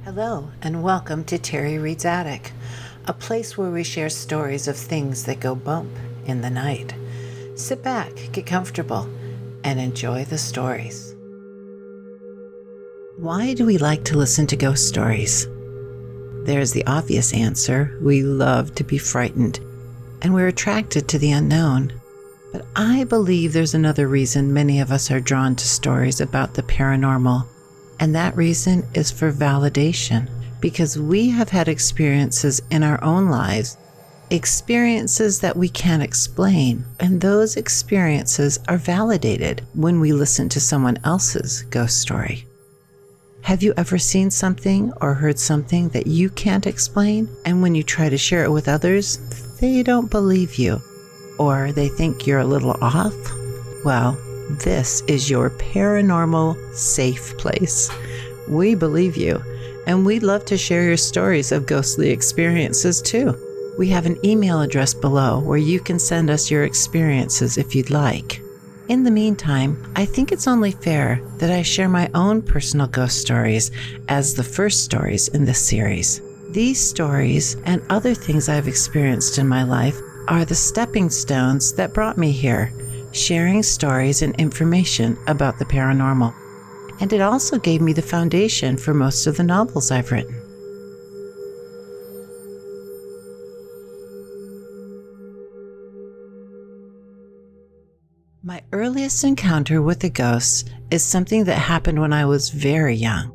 Hello, and welcome to Terri Reid's Attic, a place where we share stories of things that go bump in the night. Sit back, get comfortable, and enjoy the stories. Why do we like to listen to ghost stories? There's the obvious answer. We love to be frightened, and we're attracted to the unknown. But I believe there's another reason many of us are drawn to stories about the paranormal. And that reason is for validation, because we have had experiences in our own lives, experiences that we can't explain, and those experiences are validated when we listen to someone else's ghost story. Have you ever seen something or heard something that you can't explain, and when you try to share it with others, they don't believe you, or they think you're a little off? Well, this is your paranormal safe place. We believe you, and we'd love to share your stories of ghostly experiences too. We have an email address below where you can send us your experiences if you'd like. In the meantime, I think it's only fair that I share my own personal ghost stories as the first stories in this series. These stories and other things I've experienced in my life are the stepping stones that brought me here, sharing stories and information about the paranormal. And it also gave me the foundation for most of the novels I've written. My earliest encounter with the ghosts is something that happened when I was very young.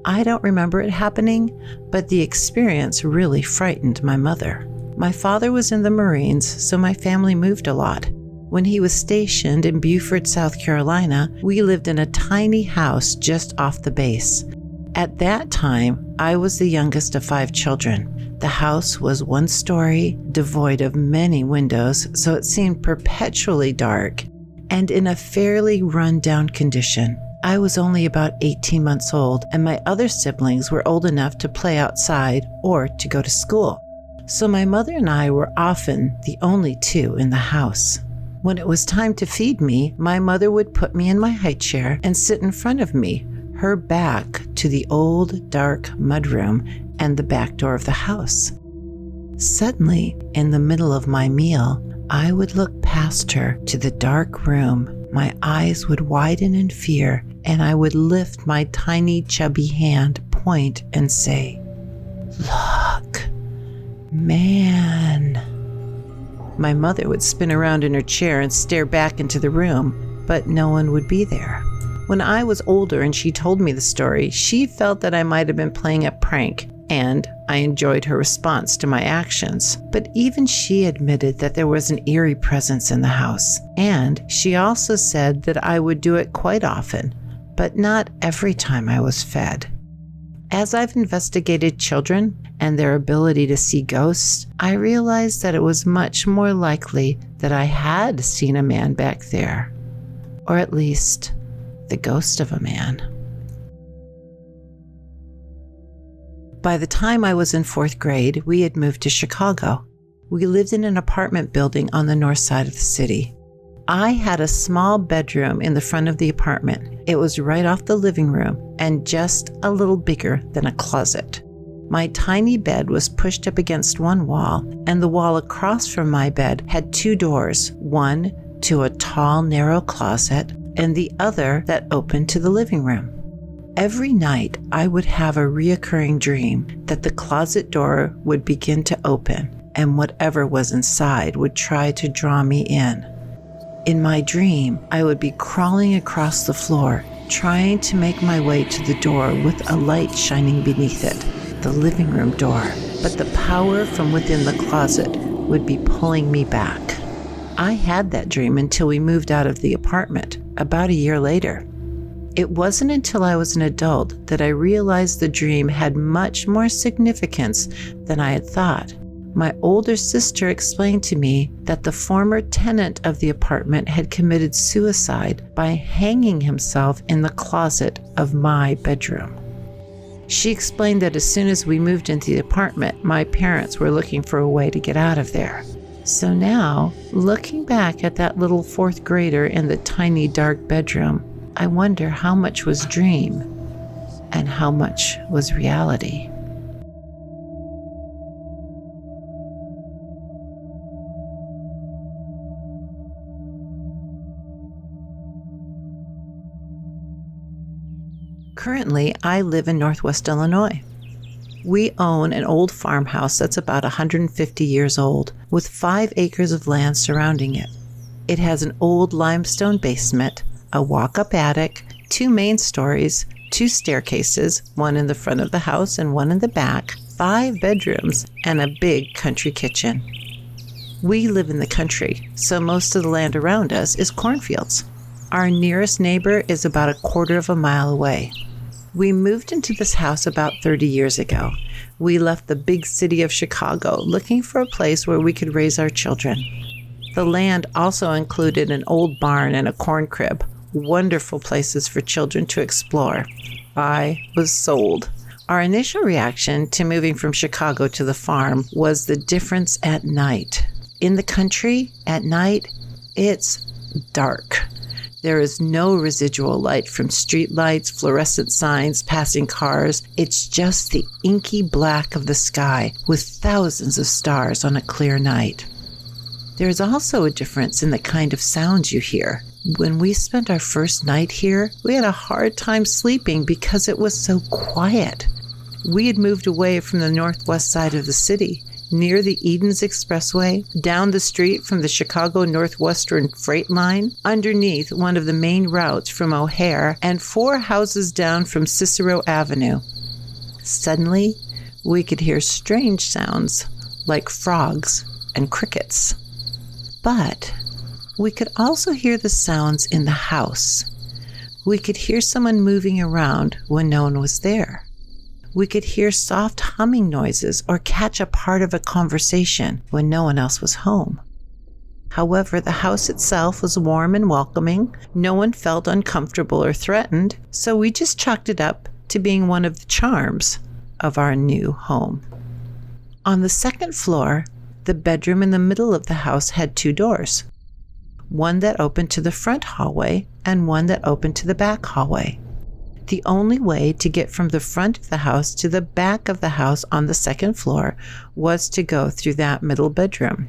I don't remember it happening, but the experience really frightened my mother. My father was in the Marines, so my family moved a lot. When he was stationed in Beaufort, South Carolina, we lived in a tiny house just off the base. At that time, I was the youngest of 5 children. The house was 1 story, devoid of many windows, so it seemed perpetually dark, and in a fairly run-down condition. I was only about 18 months old, and my other siblings were old enough to play outside or to go to school. So my mother and I were often the only 2 in the house. When it was time to feed me, my mother would put me in my high chair and sit in front of me, her back to the old, dark mudroom and the back door of the house. Suddenly, in the middle of my meal, I would look past her to the dark room. My eyes would widen in fear, and I would lift my tiny, chubby hand, point, and say, "Look, man." My mother would spin around in her chair and stare back into the room, but no one would be there. When I was older and she told me the story, she felt that I might have been playing a prank, and I enjoyed her response to my actions. But even she admitted that there was an eerie presence in the house, and she also said that I would do it quite often, but not every time I was fed. As I've investigated children and their ability to see ghosts, I realized that it was much more likely that I had seen a man back there, or at least the ghost of a man. By the time I was in 4th grade, we had moved to Chicago. We lived in an apartment building on the north side of the city. I had a small bedroom in the front of the apartment. It was right off the living room and just a little bigger than a closet. My tiny bed was pushed up against one wall, and the wall across from my bed had 2 doors, one to a tall, narrow closet, and the other that opened to the living room. Every night, I would have a reoccurring dream that the closet door would begin to open, and whatever was inside would try to draw me in. In my dream, I would be crawling across the floor, trying to make my way to the door with a light shining beneath it, the living room door, but the power from within the closet would be pulling me back. I had that dream until we moved out of the apartment, about a year later. It wasn't until I was an adult that I realized the dream had much more significance than I had thought. My older sister explained to me that the former tenant of the apartment had committed suicide by hanging himself in the closet of my bedroom. She explained that as soon as we moved into the apartment, my parents were looking for a way to get out of there. So now, looking back at that little 4th grader in the tiny dark bedroom, I wonder how much was dream and how much was reality. Currently, I live in Northwest Illinois. We own an old farmhouse that's about 150 years old, with 5 acres of land surrounding it. It has an old limestone basement, a walk-up attic, 2 main stories, 2 staircases, one in the front of the house and one in the back, 5 bedrooms, and a big country kitchen. We live in the country, so most of the land around us is cornfields. Our nearest neighbor is about 1/4 mile away. We moved into this house about 30 years ago. We left the big city of Chicago looking for a place where we could raise our children. The land also included an old barn and a corn crib, wonderful places for children to explore. I was sold. Our initial reaction to moving from Chicago to the farm was the difference at night. In the country, at night, it's dark. There is no residual light from street lights, fluorescent signs, passing cars. It's just the inky black of the sky with thousands of stars on a clear night. There is also a difference in the kind of sounds you hear. When we spent our first night here, we had a hard time sleeping because it was so quiet. We had moved away from the northwest side of the city, near the Edens Expressway, down the street from the Chicago Northwestern Freight Line, underneath one of the main routes from O'Hare, and 4 houses down from Cicero Avenue. Suddenly, we could hear strange sounds like frogs and crickets. But we could also hear the sounds in the house. We could hear someone moving around when no one was there. We could hear soft humming noises or catch a part of a conversation when no one else was home. However, the house itself was warm and welcoming. No one felt uncomfortable or threatened, so we just chalked it up to being one of the charms of our new home. On the second floor, the bedroom in the middle of the house had 2 doors, one that opened to the front hallway and one that opened to the back hallway. The only way to get from the front of the house to the back of the house on the second floor was to go through that middle bedroom.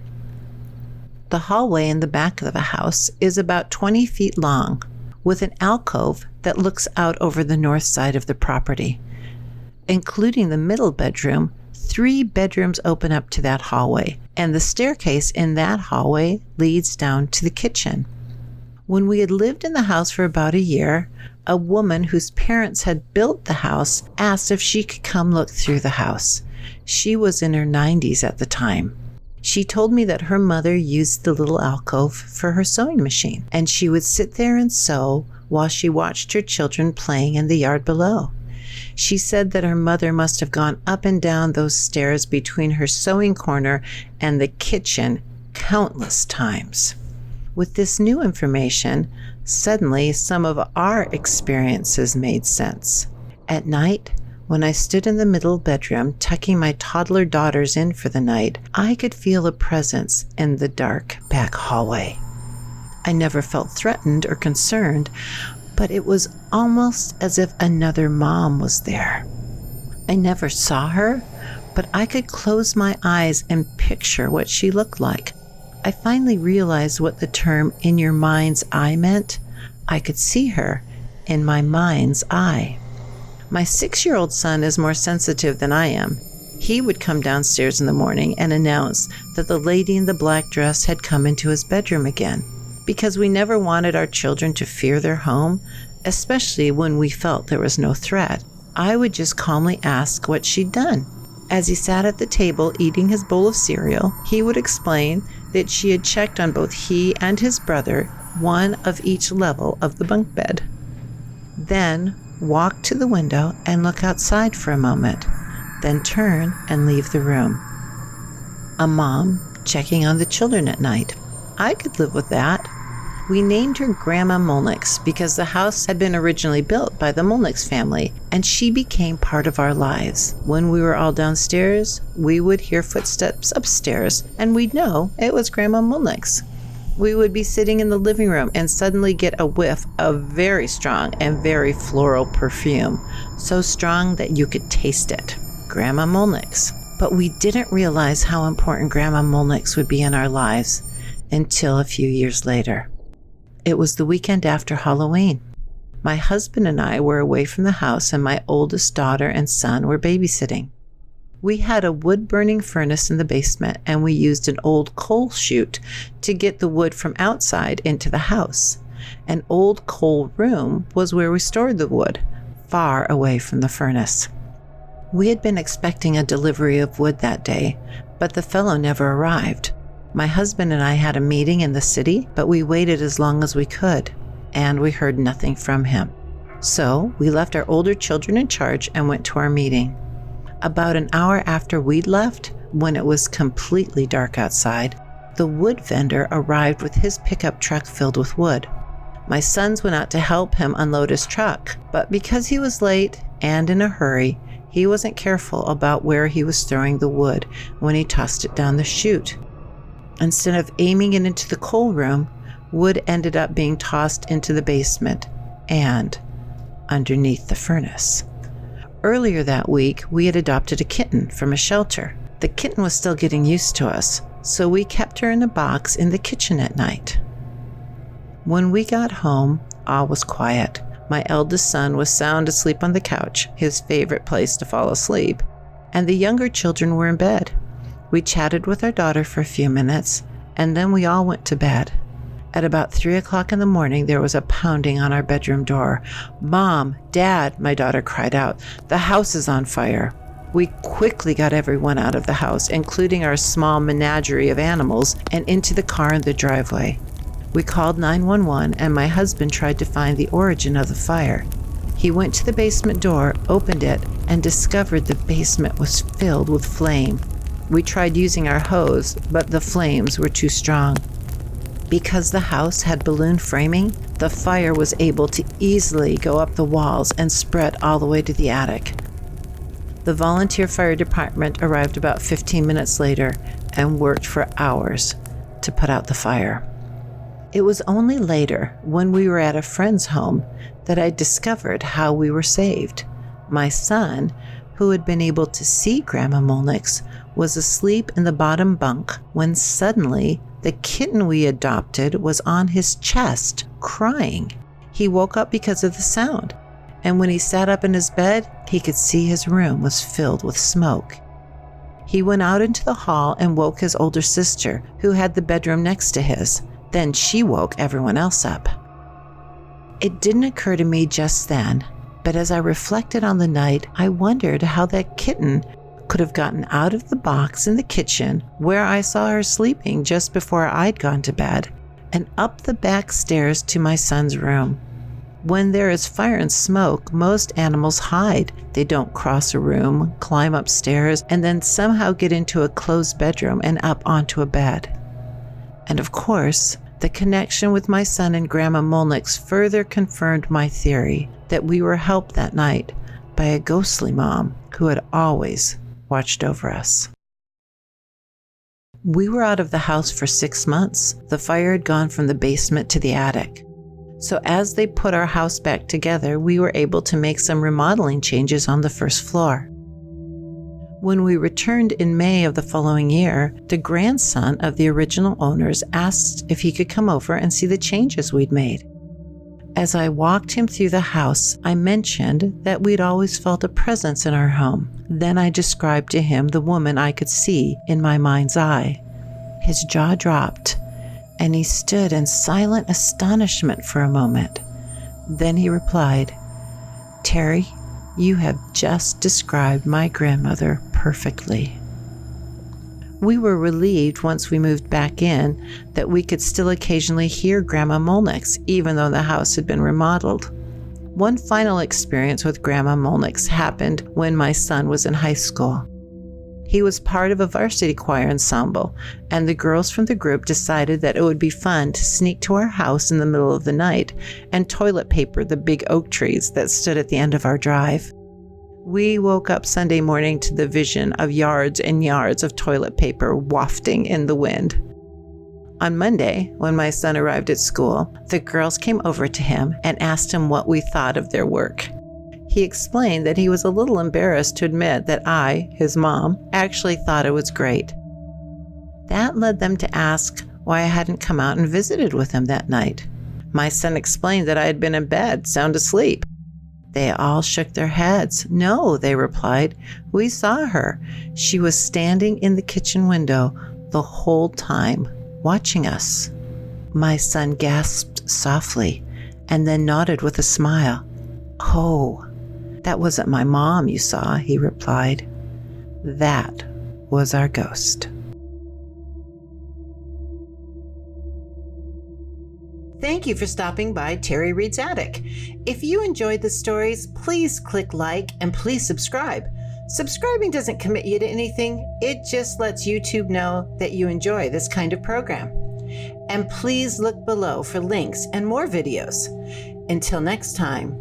The hallway in the back of the house is about 20 feet long, with an alcove that looks out over the north side of the property. Including the middle bedroom, 3 bedrooms open up to that hallway, and the staircase in that hallway leads down to the kitchen. When we had lived in the house for about a year, a woman whose parents had built the house asked if she could come look through the house. She was in her 90s at the time. She told me that her mother used the little alcove for her sewing machine, and she would sit there and sew while she watched her children playing in the yard below. She said that her mother must have gone up and down those stairs between her sewing corner and the kitchen countless times. With this new information, suddenly some of our experiences made sense. At night, when I stood in the middle bedroom tucking my toddler daughters in for the night, I could feel a presence in the dark back hallway. I never felt threatened or concerned, but it was almost as if another mom was there. I never saw her, but I could close my eyes and picture what she looked like. I finally realized what the term "in your mind's eye" meant. I could see her in my mind's eye. My 6-year-old son is more sensitive than I am. He would come downstairs in the morning and announce that the lady in the black dress had come into his bedroom again. Because we never wanted our children to fear their home, especially when we felt there was no threat, I would just calmly ask what she'd done. As he sat at the table eating his bowl of cereal, he would explain that she had checked on both he and his brother, one of each level of the bunk bed. Then walk to the window and look outside for a moment, then turn and leave the room. A mom checking on the children at night. I could live with that. We named her Grandma Molnix because the house had been originally built by the Molnix family, and she became part of our lives. When we were all downstairs, we would hear footsteps upstairs, and we'd know it was Grandma Molnix. We would be sitting in the living room and suddenly get a whiff of very strong and very floral perfume, so strong that you could taste it. Grandma Molnick's. But we didn't realize how important Grandma Molnick's would be in our lives until a few years later. It was the weekend after Halloween. My husband and I were away from the house, and my oldest daughter and son were babysitting. We had a wood-burning furnace in the basement, and we used an old coal chute to get the wood from outside into the house. An old coal room was where we stored the wood, far away from the furnace. We had been expecting a delivery of wood that day, but the fellow never arrived. My husband and I had a meeting in the city, but we waited as long as we could, and we heard nothing from him. So we left our older children in charge and went to our meeting. About an hour after we'd left, when it was completely dark outside, the wood vendor arrived with his pickup truck filled with wood. My sons went out to help him unload his truck, but because he was late and in a hurry, he wasn't careful about where he was throwing the wood when he tossed it down the chute. Instead of aiming it into the coal room, wood ended up being tossed into the basement and underneath the furnace. Earlier that week, we had adopted a kitten from a shelter. The kitten was still getting used to us, so we kept her in a box in the kitchen at night. When we got home, all was quiet. My eldest son was sound asleep on the couch, his favorite place to fall asleep, and the younger children were in bed. We chatted with our daughter for a few minutes, and then we all went to bed. At about 3 o'clock in the morning, there was a pounding on our bedroom door. "Mom, Dad," my daughter cried out, "the house is on fire." We quickly got everyone out of the house, including our small menagerie of animals, and into the car in the driveway. We called 911, and my husband tried to find the origin of the fire. He went to the basement door, opened it, and discovered the basement was filled with flame. We tried using our hose, but the flames were too strong. Because the house had balloon framing, the fire was able to easily go up the walls and spread all the way to the attic. The volunteer fire department arrived about 15 minutes later and worked for hours to put out the fire. It was only later, when we were at a friend's home, that I discovered how we were saved. My son, who had been able to see Grandma Molnick's, was asleep in the bottom bunk when suddenly the kitten we adopted was on his chest, crying. He woke up because of the sound, and when he sat up in his bed, he could see his room was filled with smoke. He went out into the hall and woke his older sister, who had the bedroom next to his. Then she woke everyone else up. It didn't occur to me just then, but as I reflected on the night, I wondered how that kitten could have gotten out of the box in the kitchen where I saw her sleeping just before I'd gone to bed, and up the back stairs to my son's room. When there is fire and smoke, most animals hide. They don't cross a room, climb upstairs, and then somehow get into a closed bedroom and up onto a bed. And of course, the connection with my son and Grandma Molnick's further confirmed my theory that we were helped that night by a ghostly mom who had always watched over us. We were out of the house for 6 months. The fire had gone from the basement to the attic. So as they put our house back together, we were able to make some remodeling changes on the first floor. When we returned in May of the following year, the grandson of the original owners asked if he could come over and see the changes we'd made. As I walked him through the house, I mentioned that we'd always felt a presence in our home. Then I described to him the woman I could see in my mind's eye. His jaw dropped, and he stood in silent astonishment for a moment. Then he replied, "Terri, you have just described my grandmother perfectly." We were relieved once we moved back in that we could still occasionally hear Grandma Molnick's, even though the house had been remodeled. One final experience with Grandma Molnick's happened when my son was in high school. He was part of a varsity choir ensemble, and the girls from the group decided that it would be fun to sneak to our house in the middle of the night and toilet paper the big oak trees that stood at the end of our drive. We woke up Sunday morning to the vision of yards and yards of toilet paper wafting in the wind. On Monday, when my son arrived at school, the girls came over to him and asked him what we thought of their work. He explained that he was a little embarrassed to admit that I, his mom, actually thought it was great. That led them to ask why I hadn't come out and visited with him that night. My son explained that I had been in bed, sound asleep. They all shook their heads. No, they replied. We saw her. She was standing in the kitchen window the whole time, watching us. My son gasped softly and then nodded with a smile. Oh, that wasn't my mom you saw, he replied. That was our ghost. Thank you for stopping by Terri Reid's Attic. If you enjoyed the stories, please click like and please subscribe. Subscribing doesn't commit you to anything. It just lets YouTube know that you enjoy this kind of program. And please look below for links and more videos. Until next time,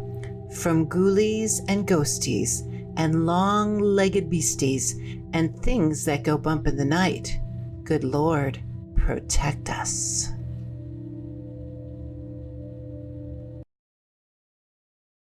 from ghoulies and ghosties and long-legged beasties and things that go bump in the night, good Lord, protect us.